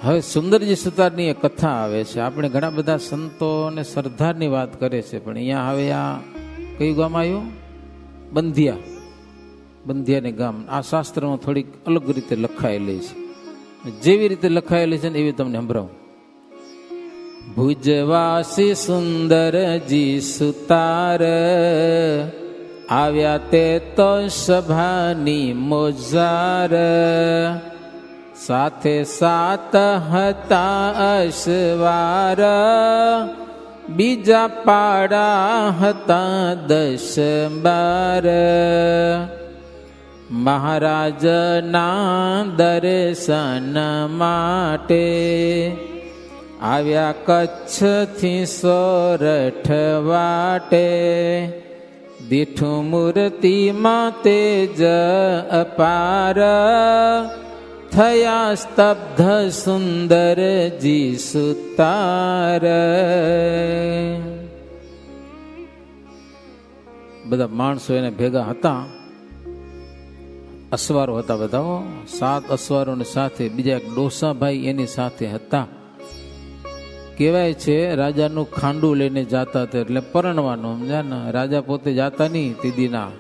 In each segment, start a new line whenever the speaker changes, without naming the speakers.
હવે સુંદરજી સુતારની એક કથા આવે છે. આપણે ઘણા બધા સંતો અને સરદારની વાત કરે છે, પણ અહીંયા હવે આ કયું ગામ આવ્યું? બંધિયા. બંધિયાને ગામ. આ શાસ્ત્રમાં થોડીક અલગ રીતે લખાયેલી છે. જેવી રીતે લખાયેલી છે ને એવી તમને સંભળાવું. ભુજવાસી સુંદરજી સુતાર આવ્યા તે તો સભાની મોજાર, સાથે સાત હતા અસવાર, બીજા પાડા હતા 10-12. મહારાજના દર્શન માટે આવ્યા કચ્છથી સોરઠ વાટે, દીઠું મૂર્તિમાં તેજ અપાર, થયા સ્તબ્ધ સુંદરજી સુતાર. બધા માણસો એને ભેગા હતા, અસવારો હતા બધા, 7 અસવારોની સાથે બીજા એક ડોસાભાઈ એની સાથે હતા. કહેવાય છે રાજાનું ખાંડું લઈને જાતા હતા, એટલે પરણવાનું. સમજ્યા ને? રાજા પોતે જાતા નહીં તીદીના,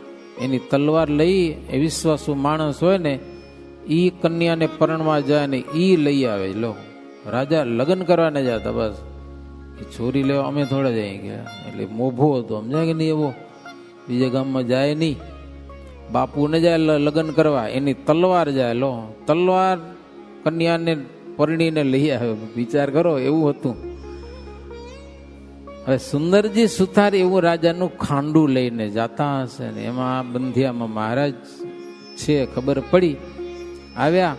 એની તલવાર લઈ એ વિશ્વાસુ માણસ હોય ને ઈ કન્યાને પરણવા જાય ને ઈ લઈ આવે. લો, રાજા લગ્ન કરવાને જતા, બસ છોરી લેવા અમે થોડા જઈ ગયા. એટલે મોભો હતો, સમજાય કે નહીં? એવો બીજા ગામમાં જાય નહીં, બાપુ ને જાય લગ્ન કરવા, એની તલવાર જાય. લો, તલવાર કન્યાને પરણીને લઈ આવે. વિચાર કરો, એવું હતું. હવે સુંદરજી સુતાર એવું રાજાનું ખાંડું લઈને જાતા હશે ને એમાં બંધિયામાં મહારાજ છે ખબર પડી. આવ્યા,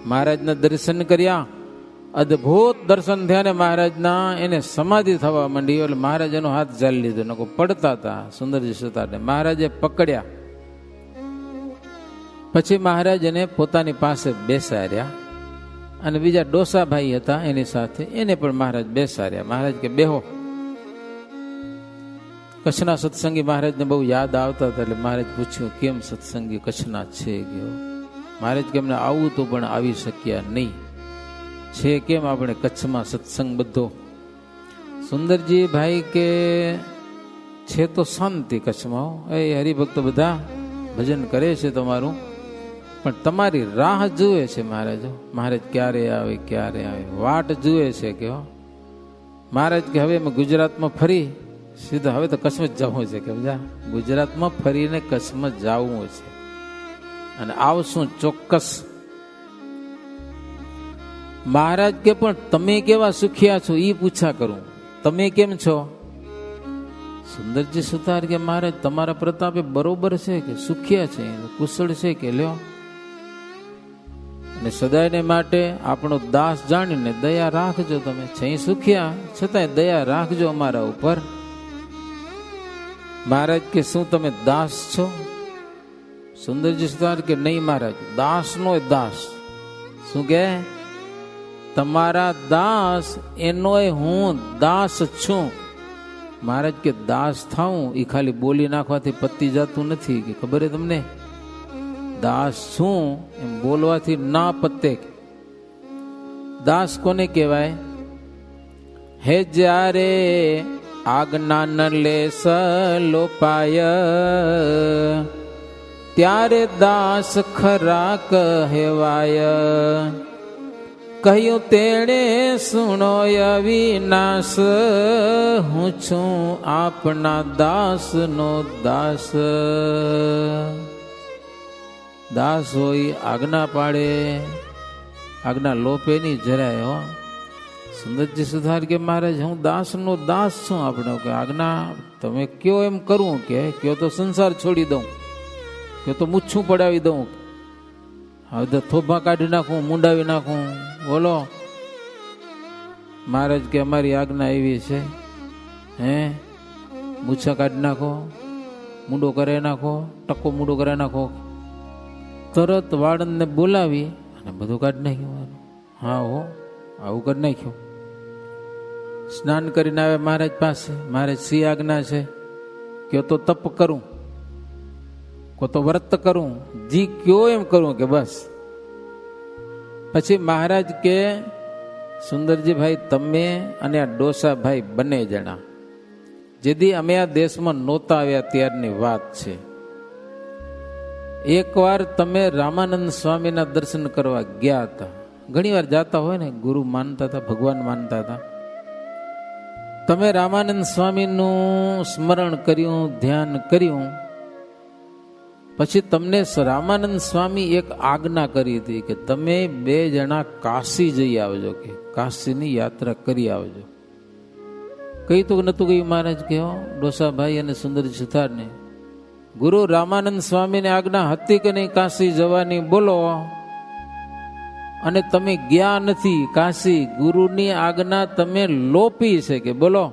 મહારાજના દર્શન કર્યા, અદભુત દર્શન થયા ને મહારાજના એને સમાધિ થવા માંડી. એટલે મહારાજ એનો હાથ ઝાલી લીધો, નકો પડતા હતા સુંદરજી સુતારને. મહારાજે પકડ્યા. પછી મહારાજ એને પોતાની પાસે બેસાડ્યા અને બીજા ડોસાભાઈ હતા એની સાથે, એને પણ મહારાજ બેસાડ્યા. મહારાજ કે બેહો. કચ્છના સત્સંગી મહારાજને બહુ યાદ આવતા હતા, એટલે મહારાજ પૂછ્યું કેમ સત્સંગી કચ્છના છે? ગયો મહારાજ કે અમને આવું તો પણ આવી શક્યા નહીં. છે કેમ આપણે કચ્છમાં સત્સંગ બધો? સુંદરજી ભાઈ કે છે તો શાંતિ કચ્છમાં, એ હરિભક્તો બધા ભજન કરે છે તમારું, પણ તમારી રાહ જુએ છે મહારાજ. મહારાજ ક્યારે આવે ક્યારે આવે, વાટ જુએ છે. કે મહારાજ કે હવે અમે ગુજરાતમાં ફરી સીધા હવે તો કચ્છમાં જ જવું છે. કે બધા ગુજરાતમાં ફરીને કચ્છમાં જવું છે અને આવશું ચોક્કસ. મહારાજ કે પણ તમે કેવા સુખિયા છો એ પૂછા કરું, તમે કેમ છો? સુંદરજી સુતાર કે મહારાજ તમારા પ્રતાપે બરોબર છે કે સુખિયા છે, કુશળ છે કે લ્યો. અને સદાયને માટે આપણો દાસ જાણીને દયા રાખજો. તમે છે સુખિયા છતાંય દયા રાખજો અમારા ઉપર. મહારાજ કે શું તમે દાસ છો? સુંદરજી સુતાર કે નહીં મહારાજ, દાસ નો દાસ. શું કે? તમારા દાસ એનોય હું દાસ છું. મહારાજ કે દાસ થાઉં એ ખાલી બોલી નાખવાથી પતી જતું નથી, કે ખબર હે તમને? દાસ છું એમ બોલવાથી ના પતે. દાસ કોને કહેવાય? હે જ્યારે આજ્ઞા ન લે સલોપાય, ત્યારે દાસ ખરા કહેવાય. કહ્યું તેણે સુણો અવિનાશ, હું છું આપના દાસનો દાસ. દાસ હોય આજ્ઞા પાડે, આજ્ઞા લોપે નહીં જરાય. હો, સુંદરજી સુતાર કે મહારાજ હું દાસનો દાસ છું. આપણે કે આજ્ઞા તમે કયો એમ કરું, કે કયો તો સંસાર છોડી દઉં, કયો તો મૂછું પડાવી દઉં, હવે તો થોભા કાઢી નાખું, મુંડાવી નાખું, બોલો. મહારાજ કે અમારી આજ્ઞા એવી છે, હે મૂછા કાઢી નાખો, મૂંડો કરાવી નાખો, ટકો મૂંડો કરાવી નાખો. તરત વાળંદને બોલાવી અને બધું કાઢી નાખ્યું. હા હો, આવું કરી નાખ્યું. સ્નાન કરીને આવે મહારાજ પાસે. મહારાજ સી આજ્ઞા છે? કયો તો તપ કરું, કો તો વ્રત કરું, જી કયો એમ કરું. કે બસ. પછી મહારાજ કે સુંદરજીભાઈ, તમે અને આ ડોસાભાઈ બંને જણા જેથી અમે આ દેશમાં નહોતા આવ્યા ત્યારની વાત છે. એકવાર તમે રામાનંદ સ્વામીના દર્શન કરવા ગયા હતા. ઘણી વાર જાતા હોય ને, ગુરુ માનતા હતા, ભગવાન માનતા હતા. તમે રામાનંદ સ્વામીનું સ્મરણ કર્યું, ધ્યાન કર્યું, પછી તમને રામાનંદ સ્વામી એક આજ્ઞા કરી હતી કે તમે બે જણા કાશી જઈ આવજો, કે કાશીની યાત્રા કરી આવજો. કઈ તો નતું કહ્યું મહારાજ કે ડોસાભાઈ અને સુંદરજી સુથારને? ગુરુ રામાનંદ સ્વામીને આજ્ઞા હતી કે નહીં કાશી જવાની? બોલો. અને તમે ગયા નથી કાશી, ગુરુની આજ્ઞા તમે લોપી છે કે? બોલો.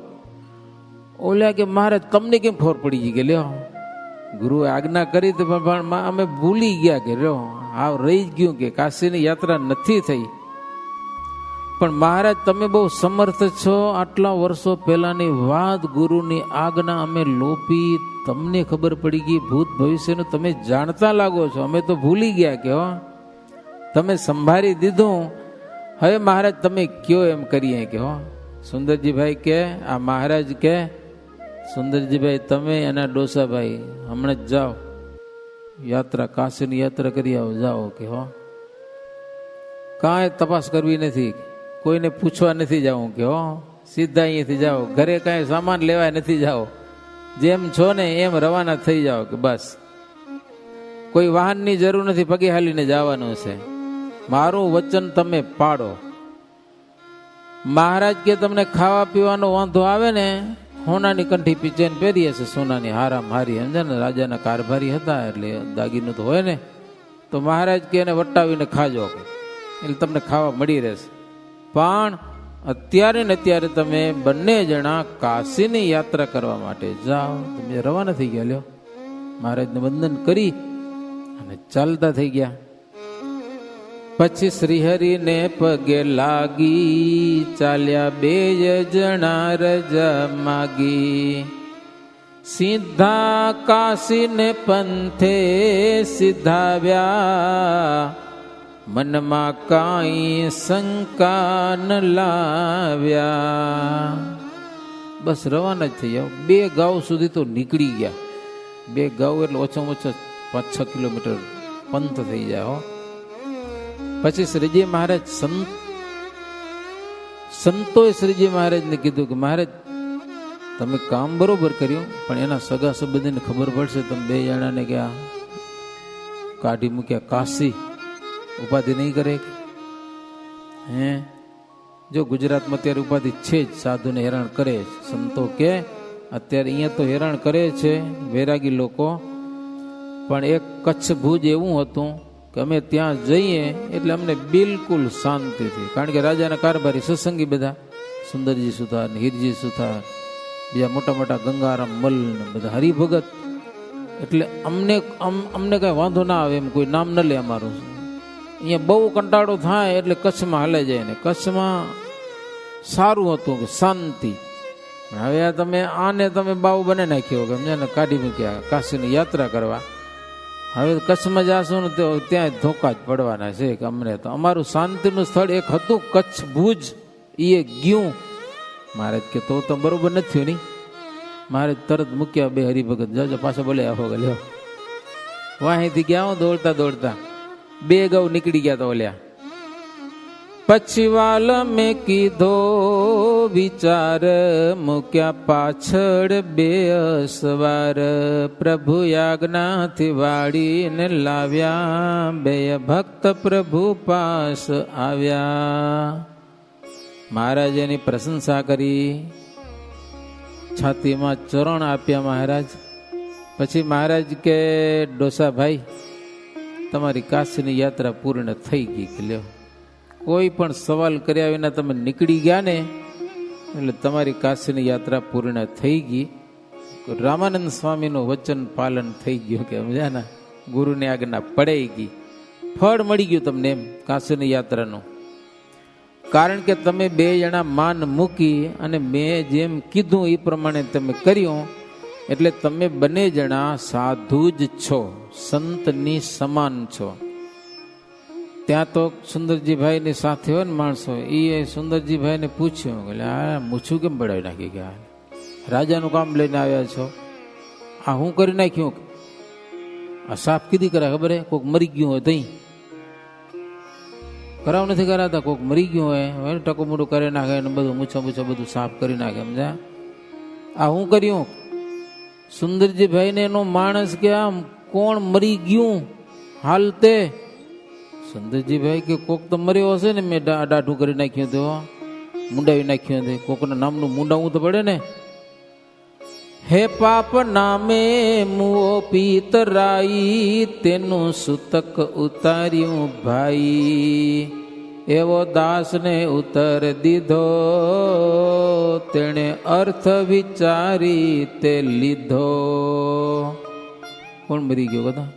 ઓલ્યા કે મહારાજ તમને કેમ ખબર પડી ગઈ કે લ્યો ગુરુએ આજ્ઞા કરી તો પણ અમે ભૂલી ગયા કે લ્યો આ રહી ગયું કે કાશીની યાત્રા નથી થઈ. પણ મહારાજ તમે બહુ સમર્થ છો, આટલા વર્ષો પહેલાની વાત, ગુરુની આજ્ઞા અમે લોપી, તમને ખબર પડી ગઈ, ભૂત ભવિષ્યનું તમે જાણતા લાગો છો, અમે તો ભૂલી ગયા કે તમે સંભાળી દીધું. હવે મહારાજ તમે કયો એમ કરીએ કે સુંદરજીભાઈ કે આ મહારાજ કે સુંદરજીભાઈ તમે એના ડોસાભાઈ હમણાં જ જાઓ, યાત્રા કાશીની યાત્રા કરી આવો, જાઓ કે કાંઈ તપાસ કરવી નથી, કોઈને પૂછવા નથી જવું કે સીધા અહીંયાથી જાઓ, ઘરે કાંઈ સામાન લેવા નથી જાઓ, જેમ છો ને એમ રવાના થઈ જાઓ કે બસ. કોઈ વાહનની જરૂર નથી, પગે હાલીને જવાનું છે. મારું વચન તમે પાડો. મહારાજ કે તમને ખાવા પીવાનો વાંધો આવે ને, સોનાની કંઠી પીચેન પહેરીએ છે, સોનાની હારામ હારી, સમજે ને, રાજાના કારભારી હતા એટલે દાગીનું તો હોય ને, તો મહારાજ કે એને વટાવીને ખાજો એટલે તમને ખાવા મળી રહેશે. પણ અત્યારે ને અત્યારે તમે બંને જણા કાશીની યાત્રા કરવા માટે જાઓ. તમે રવાના થઈ ગયા. લ્યો મહારાજને વંદન કરી અને ચાલતા થઈ ગયા. પછી શ્રીહરિને પગે લાગી ચાલ્યા બે જણા રજા માગી. સીધા કાશીને પંથે સીધાવ્યા, મનમાં કાંઈ શંકા ન લાવ્યા. બસ રવાના જ થઈ જાઓ. 2 ગાંવ સુધી તો નીકળી ગયા. 2 ગાંવ એટલે ઓછામાં ઓછા 5-6 કિલોમીટર પંથ થઈ જાય. પછી શ્રીજી મહારાજ સંતોએ શ્રીજી મહારાજને કીધું કે મહારાજ તમે કામ બરોબર કર્યું, પણ એના સગા સંબંધીને ખબર પડશે તમે 2 જણાને કે કાઢી મૂક્યા કાશી, ઉપાધિ નહીં કરે હે? જો ગુજરાતમાં અત્યારે ઉપાધિ છે જ, સાધુને હેરાન કરે છે. સંતો કે અત્યારે અહીંયા તો હેરાન કરે છે વૈરાગી લોકો, પણ એક કચ્છ ભુજ એવું હતું કે અમે ત્યાં જઈએ એટલે અમને બિલકુલ શાંતિ થઈ. કારણ કે રાજાના કારભારી સત્સંગી બધા, સુંદરજી સુથાર ને હીરજી સુથાર, બીજા મોટા મોટા ગંગારામ મલ ને બધા હરિભગત, એટલે અમને કઈ વાંધો ના આવે એમ કોઈ નામ ન લે અમારું. અહીંયા બહુ કંટાળો થાય એટલે કચ્છમાં હાલે જાય ને, કચ્છમાં સારું હતું કે શાંતિ. હવે આ તમે આને તમે બાવ બને નાખ્યો કે સમજે ને, કાઢી મૂક્યા કાશીની યાત્રા કરવા. હવે કચ્છમાં જાશું ને તો ત્યાં ધોકા જ પડવાના છે કે અમને તો અમારું શાંતિનું સ્થળ એક હતું કચ્છ ભુજ, એ ગયું. મહારાજ કે તો બરોબર નથી થયું નહીં. મહારાજ તરત મૂક્યા 2 હરિભગત, જાજો પાછા બોલે આવો ગયો. વાહીથી ગયા દોડતા દોડતા 2 ગાંવ નીકળી ગયા તો ઓલ્યા. પછી વાલ મેં કીધો વિચાર, મૂક્યા પાછળ 2 અસવાર, પ્રભુ આજ્ઞાથી વાળીને લાવ્યા, 2 ભક્ત પ્રભુ પાસ આવ્યા. મહારાજ એની પ્રશંસા કરી, છાતીમાં ચરણ આપ્યા મહારાજ. પછી મહારાજ કે ડોસાભાઈ તમારી કાશીની યાત્રા પૂર્ણ થઈ ગઈ કે લ્યો, કોઈ પણ સવાલ કર્યા વિના તમે નીકળી ગયા ને એટલે તમારી કાશીની યાત્રા પૂર્ણ થઈ ગઈ. રામાનંદ સ્વામીનું વચન પાલન થઈ ગયું કે સમજ્યા ને, ગુરુની આજ્ઞા પડાઈ ગઈ, ફળ મળી ગયું તમને એમ કાશીની યાત્રાનું. કારણ કે તમે 2 જણા માન મૂકી અને મેં જેમ કીધું એ પ્રમાણે તમે કર્યું, એટલે તમે બંને જણા સાધુ જ છો, સંતની સમાન છો. ત્યાં તો સુંદરજીભાઈની સાથે હોય ને માણસો, એ સુંદરજીભાઈને પૂછ્યું એટલે આ મૂછું કેમ પડાવી નાખી ગયા, રાજાનું કામ લઈને આવ્યા છો, આ હું કરી નાખ્યું, આ સાફ કીધી કરાય ખબર હે, કોઈક મરી ગયું હોય તઈ કરાવ નથી કરાતા, કોઈક મરી ગયું હોય ટકો મોટું કરી નાખે ને બધું મૂછો બધું સાફ કરી નાખે, સમજ્યા? આ હું કર્યું? સુંદરજીભાઈ ને એનો માણસ કે આમ કોણ મરી ગયું હાલતે? સુંદરજીભાઈ કે કોક તો મર્યો હશે ને, મેં દાઢું કરી નાખ્યું તો, મુંડાવી નાખ્યું હતું, કોકના નામનું મુંડાવવું તો પડે ને. હે પાપ નામે મુઓ પીતરાઈ, તેનું સુતક ઉતાર્યું ભાઈ, એવો દાસને ઉતર દીધો, તેણે અર્થ વિચારી તે લીધો. કોણ મરી ગયો બધા?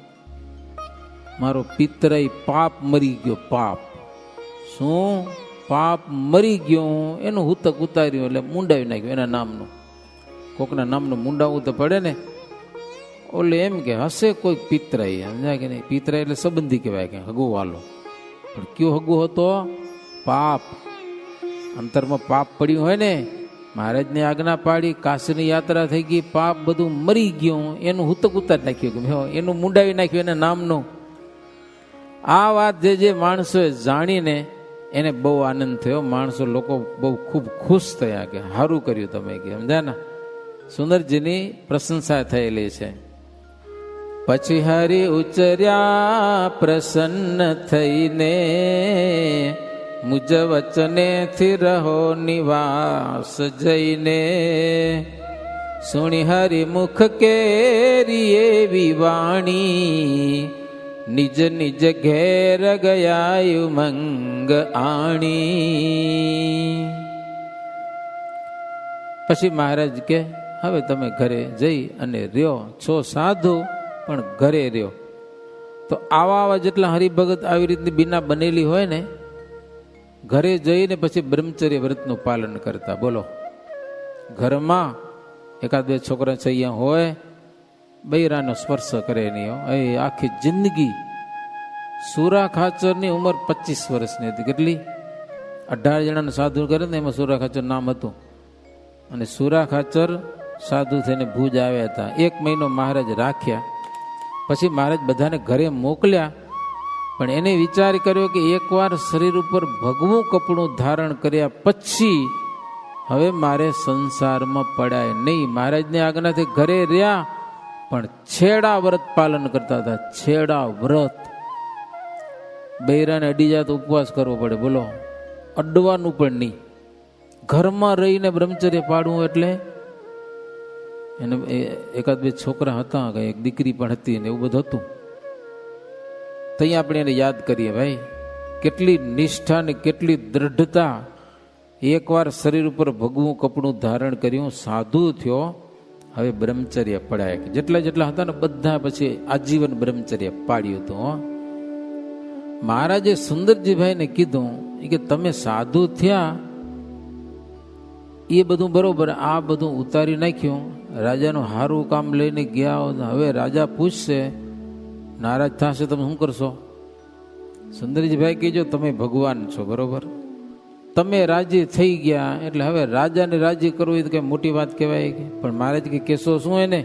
મારો પિતરાઈ પાપ મરી ગયો. પાપ શું? પાપ મરી ગયો, એનું હુતક ઉતાર્યું એટલે મુંડાવી નાખ્યું એના નામનું. કોકના નામનું મુંડાવવું તો પડે ને. ઓલે એમ કે હશે કોઈ પિતરાઈ, સમજાય કે નહીં? પિતરાઈ એટલે સંબંધી કહેવાય, કે હગુ વાલો. પણ કયો હગુ હતો? પાપ. અંતરમાં પાપ પડ્યું હોય ને, મહારાજની આજ્ઞા પાડી, કાશીની યાત્રા થઈ ગઈ, પાપ બધું મરી ગયું, એનું હુતક ઉતારી નાખ્યું, એનું મુંડાવી નાખ્યું એના નામનું. આ વાત જે માણસોએ જાણીને એને બહુ આનંદ થયો. માણસો લોકો બહુ ખૂબ ખુશ થયા કે સારું કર્યું તમે, કે સમજ્યા ને? સુંદરજીની પ્રશંસા થયેલી છે. પછી હરિ ઉચર્યા પ્રસન્ન થઈને, મુજ વચનેથી રહો નિવાસ જઈને, સુણી હરિ મુખ કેરી એવી વાણી, નિજ નિજ ઘેર ગયા ઉમંગ આણી. પછી મહારાજ કે હવે તમે ઘરે જઈ અને રહ્યો છો સાધુ, પણ ઘરે રહ્યો. તો આવા જેટલા હરિભગત આવી રીતની બીના બનેલી હોય ને, ઘરે જઈને પછી બ્રહ્મચર્ય વ્રતનું પાલન કરતા. બોલો, ઘરમાં એકાદ બે છોકરા છૈયા હોય, બૈરાનો સ્પર્શ કરે નહીં. એ આખી જિંદગી. સુરા ખાચરની ઉંમર 25 વર્ષની હતી. કેટલી? 18 જણાને સાધુ કરે ને, એમાં સુરા ખાચર નામ હતું. અને સુરા ખાચર સાધુ થઈને ભુજ આવ્યા હતા. 1 મહિનો મહારાજ રાખ્યા. પછી મહારાજ બધાને ઘરે મોકલ્યા. પણ એને વિચાર કર્યો કે એકવાર શરીર ઉપર ભગવું કપડું ધારણ કર્યા પછી હવે મારે સંસારમાં પડાય નહીં. મહારાજની આજ્ઞાથી ઘરે રહ્યા, પણ છેડા વ્રત પાલન કરતા હતા. છેડા વ્રત. બૈરાને અડી જાય તો ઉપવાસ કરવો પડે. બોલો, અડવાનું પણ નહીં. ઘરમાં રહીને બ્રહ્મચર્ય પાડવું એટલે એને એકાદ બે છોકરા હતા, એક દીકરી પણ હતી ને એવું બધું હતું. ત્યાં આપણે એને યાદ કરીએ ભાઈ, કેટલી નિષ્ઠા ને કેટલી દ્રઢતા. એકવાર શરીર ઉપર ભગવું કપડું ધારણ કર્યું, સાધુ થયો, હવે બ્રહ્મચર્ય પડાય. જેટલા જેટલા હતા ને બધા પછી આજીવન બ્રહ્મચર્ય પાડ્યું હતું. મહારાજે સુંદરજીભાઈને કીધું કે તમે સાધુ થયા એ બધું બરોબર, આ બધું ઉતારી નાખ્યું, રાજાનું સારું કામ લઈને ગયા, હવે રાજા પૂછશે, નારાજ થશે, તમે શું કરશો? સુંદરજીભાઈ કહેજો તમે ભગવાન છો, બરોબર, તમે રાજી થઈ ગયા એટલે હવે રાજાને રાજી કરવું એ તો કઈ મોટી વાત કહેવાય. પણ મહારાજ કે કેસો શું એને?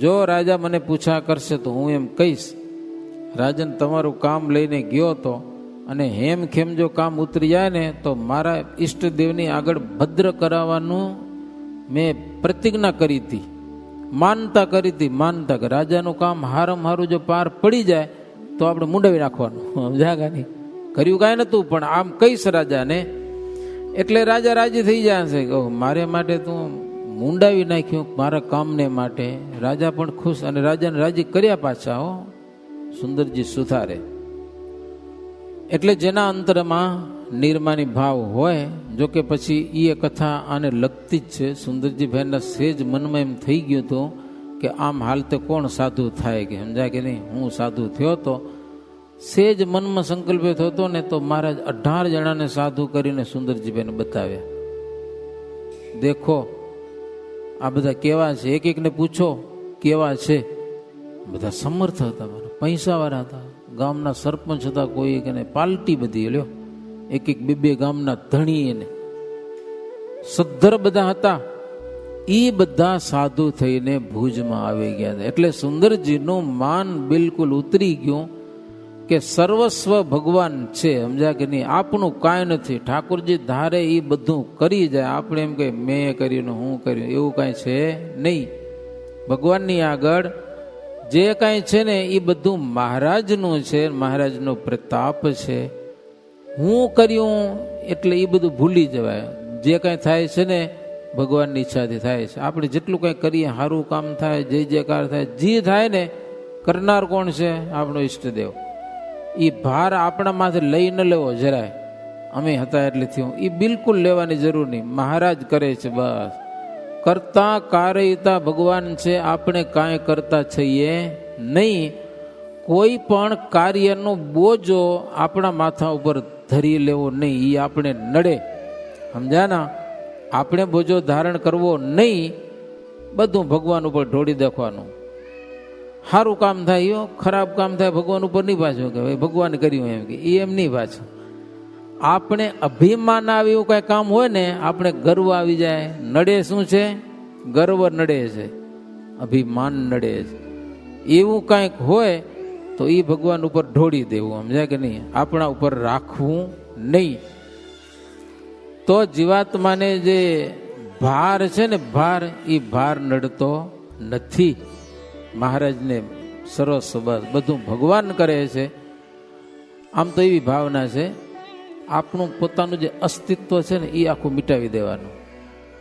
જો રાજા મને પૂછા કરશે તો હું એમ કહીશ, રાજન તમારું કામ લઈને ગયો તો, અને હેમ ખેમ જો કામ ઉતરી જાય ને તો મારા ઈષ્ટદેવની આગળ ભદ્ર કરાવવાનું મેં પ્રતિજ્ઞા કરી હતી, માનતા કરી હતી. માનતા કે રાજાનું કામ હારમ હારું જો પાર પડી જાય તો આપણે મુંડાવી નાખવાનું. સમજાગા નહીં? કર્યું કાંઈ નતું, પણ આમ કહીશ રાજાને એટલે રાજા રાજી થઈ જશે. મારે માટે તું મુંડાવી નાખ્યું મારા કામને માટે. રાજા પણ ખુશ, અને રાજાને રાજી કર્યા પાછા. હો, સુંદરજી સુધારે. એટલે જેના અંતરમાં નિર્માની ભાવ હોય, જો કે પછી એ કથા આને લગતી જ છે. સુંદરજીભાઈના સેજ મનમાં એમ થઈ ગયું હતું કે આમ હાલતે કોણ સાધુ થાય, કે સમજાય કે નહીં? હું સાધુ થયો તો સેજ મનમાં સંકલ્પ થતો ને તો મહારાજ 18 જણાને સાધુ કરીને સુંદરજીભાઈને બતાવ્યા. દેખો આ બધા કેવા છે, એક એકને પૂછો કેવા છે. બધા સમર્થ હતા, પૈસાવાળા હતા, ગામના સરપંચ હતા, કોઈ કે પાલટી બધી લ્યો, એક એક બે ગામના ધણી એને સદ્ધર બધા હતા. એ બધા સાધુ થઈને ભુજમાં આવી ગયા હતા. એટલે સુંદરજીનું માન બિલકુલ ઉતરી ગયું કે સર્વસ્વ ભગવાન છે. સમજ્યા કે નહીં? આપણું કાંઈ નથી. ઠાકોરજી ધારે એ બધું કરી જાય. આપણે એમ કે મેં કર્યું હું કર્યું એવું કાંઈ છે નહીં. ભગવાનની આગળ જે કાંઈ છે ને એ બધું મહારાજનું છે, મહારાજનો પ્રતાપ છે. હું કર્યું એટલે એ બધું ભૂલી જવાય. જે કાંઈ થાય છે ને ભગવાનની ઈચ્છાથી થાય છે. આપણે જેટલું કંઈ કરીએ સારું કામ થાય, જય જયકાર થાય, જે થાય ને કરનાર કોણ છે? આપણો ઈષ્ટદેવ. એ ભાર આપણા માથે લઈ ન લેવો જરાય. અમે હતા એટલે થયું એ બિલકુલ લેવાની જરૂર નહીં. મહારાજ કરે છે બસ. કરતા કારયતા ભગવાન છે. આપણે કાંઈ કરતા છીએ નહીં. કોઈ પણ કાર્યનો બોજો આપણા માથા ઉપર ધરી લેવો નહીં. એ આપણે નડે. સમજાના? આપણે બોજો ધારણ કરવો નહીં. બધું ભગવાન ઉપર ઢોળી દેખવાનું. સારું કામ થાય, ખરાબ કામ થાય ભગવાન ઉપર નહીં પાછું કે ભાઈ ભગવાન કર્યું એમ કે એમ નહીં પાછું. આપણે અભિમાન આવે એવું કાંઈ કામ હોય ને, આપણે ગર્વ આવી જાય. નડે શું છે? ગર્વ નડે છે, અભિમાન નડે છે. એવું કાંઈક હોય તો એ ભગવાન ઉપર ઢોળી દેવું. સમજાય કે નહીં? આપણા ઉપર રાખવું નહીં. તો જીવાત્માને જે ભાર છે ને, ભાર, એ ભાર નડતો નથી. મહારાજને સરસ બસ બધું ભગવાન કરે છે. આમ તો એવી ભાવના છે આપણું પોતાનું જે અસ્તિત્વ છે ને એ આખું મિટાવી દેવાનું.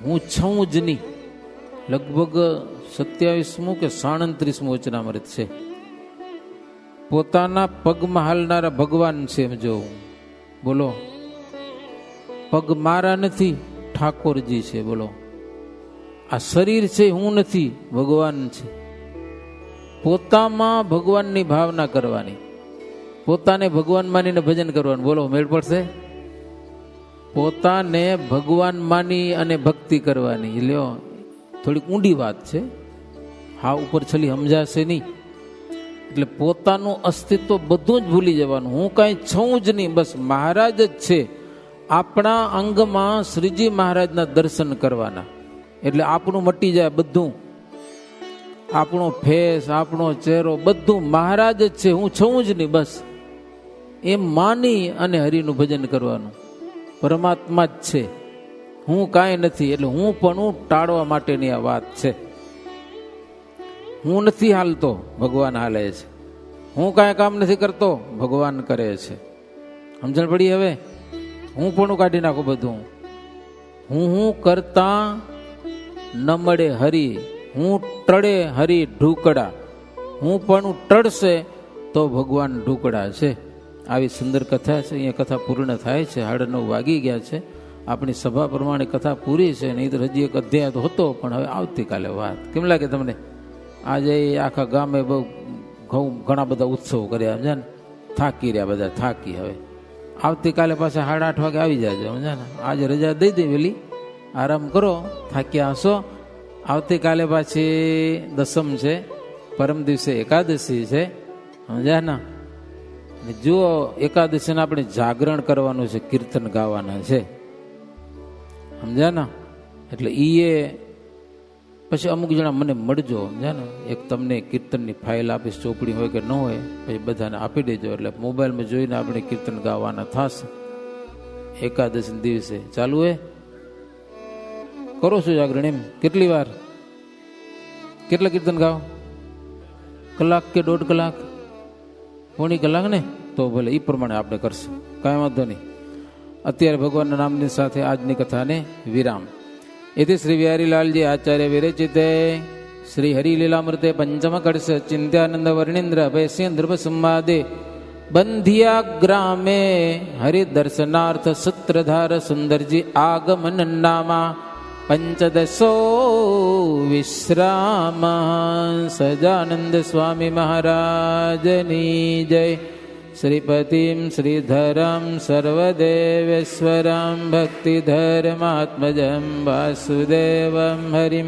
હું છું જ નહીં. લગભગ 27મું કે 37મું વચનામૃત છે. પોતાના પગમાં હાલનારા ભગવાન છે. એમ જો બોલો, પગ મારા નથી, ઠાકોરજી છે. બોલો, આ શરીર છે હું નથી, ભગવાન છે. પોતામાં ભગવાનની ભાવના કરવાની, પોતાને ભગવાન માનીને ભજન કરવાનું. બોલો, મેળ પડશે? પોતાને ભગવાન માની અને ભક્તિ કરવાની. લ્યો, થોડીક ઊંડી વાત છે, હા ઉપર છલી સમજાશે નહીં. એટલે પોતાનું અસ્તિત્વ બધું જ ભૂલી જવાનું. હું કાંઈ છું જ નહીં, બસ મહારાજ જ છે. આપણા અંગમાં શ્રીજી મહારાજના દર્શન કરવાના. એટલે આપણું મટી જાય બધું. આપણો ફેસ, આપણો ચહેરો બધું મહારાજ જ છે. હું છું જ નહીં, બસ એમ માની અને હરિનું ભજન કરવાનું. પરમાત્મા જ છે, હું કાંઈ નથી. એટલે હું પણ હું ટાળવા માટેની આ વાત છે. હું નથી હાલતો, ભગવાન હાલે છે. હું કાંઈ કામ નથી કરતો, ભગવાન કરે છે. સમજણ પડી? હવે હું પણ કાઢી નાખું બધું. હું કરતા ન મળે હરી, હું ટળે હરી ઢૂકડા. હું પણ ટળશે તો ભગવાન ઢૂકડા છે. આવી સુંદર કથા છે. અહીંયા કથા પૂર્ણ થાય છે. 9:30 વાગી ગયા છે. આપણી સભા પ્રમાણે કથા પૂરી છે. નહીં તો હજી એક અધ્યાય તો હતો, પણ હવે આવતીકાલે વાત. કેમ લાગે તમને? આજે આખા ગામે બહુ ઘણા બધા ઉત્સવો કર્યા. સમજ્યા ને? થાકી રહ્યા બધા, થાકી. હવે આવતીકાલે પાછા 8:30 વાગે આવી જાજો. સમજ્યા ને? આજે રજા દઈ દે વેલી, આરામ કરો, થાક્યા હશો. આવતીકાલે પાછી દસમ છે, પરમ દિવસે એકાદશી છે. સમજ્યા ને? જુઓ, એકાદશીને આપણે જાગરણ કરવાનું છે, કીર્તન ગાવાના છે. સમજ્યા ને? એટલે એ પછી અમુક જણા મને મળજો. સમજ્યા ને? એક તમને કીર્તનની ફાઇલ આપીશ, ચોપડી હોય કે ન હોય, પછી બધાને આપી દેજો. એટલે મોબાઈલમાં જોઈને આપણે કીર્તન ગાવાના થશે એકાદશી દિવસે. ચાલુ હે? કરો છો જાગરણ? એમ કેટલી વાર, કેટલા કીર્તન ગાઓ? કલાક કે 1.5 કલાક? પોણી કલાક ને? તો ભલે એ પ્રમાણે આપણે કરશું, કાંઈ વાંધો નહીં. અત્યારે ભગવાનના નામની સાથે આજની કથાને વિરામ. એથી શ્રી બિહારીલાલજી આચાર્ય વિરચિતે શ્રી હરિલીલામૃતે પંચમ કળશ ચિંત્યાનંદ વર્ણિન્દ્ર અભયસિંહ ધ્રુવ સંવાદે બંધિયા ગ્રામે હરિદર્શનાર્થ સૂત્રધાર સુંદરજી આગમન નામા પંચદશો વિશ્રામ. સજાનંદ સ્વામી મહારાજની જય. શ્રીપતિમ શ્રીધરમ સર્વદેવેશ્વરમ ભક્તિધર્માત્મજમ વાસુદેવમ હરિમ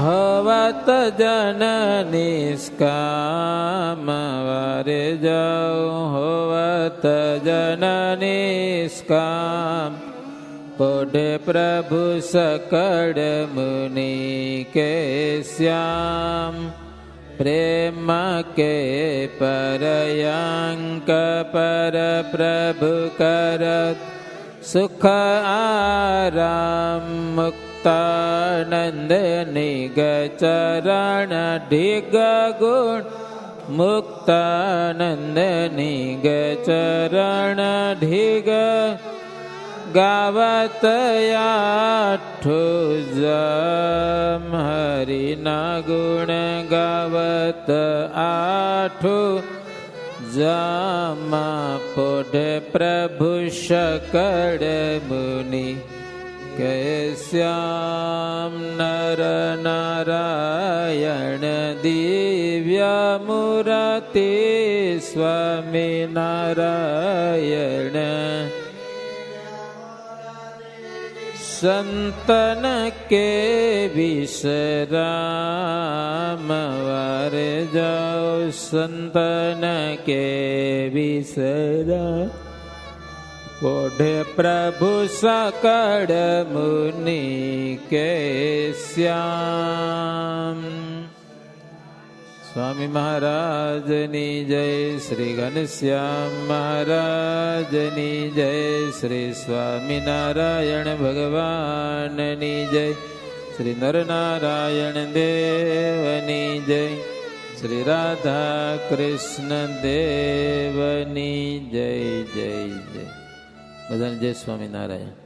હવત જન નિષ્કામ વારે જાઉં હોવત જન નિષ્કામ પોઢે પ્રભુ સકળ મુનિ કે શ્યામ પ્રેમ કે પરયંક પર પ્રભુ કરત સુખ આરામ મુક્તાનંદ નિગ ચરણ ઢીગ ગુણ મુક્તાનંદ નિગ ચરણ ઢીગ ગાવત આઠો જમ હરિના ગુણ ગાવત આઠો જામા પોઢે પ્રભુ શકળ મુનિ કે શ્યામ નર નારાયણ દિવ્ય મૂર્તિ સ્વામી નારાયણ સંતન કે વિશ્રામ વારે જાઓ સંતન કે વિશ્રામ પોઢે પ્રભુ સકળ મુનિ કે શ્યામ સ્વામી મહારાજની જય શ્રી ઘનશ્યામ મહારાજની જય શ્રી સ્વામિનારાયણ ભગવાનની જય શ્રી નરનારાયણ દેવની જય શ્રી રાધા કૃષ્ણ દેવની જય જય જય બધાને જય સ્વામિનારાયણ.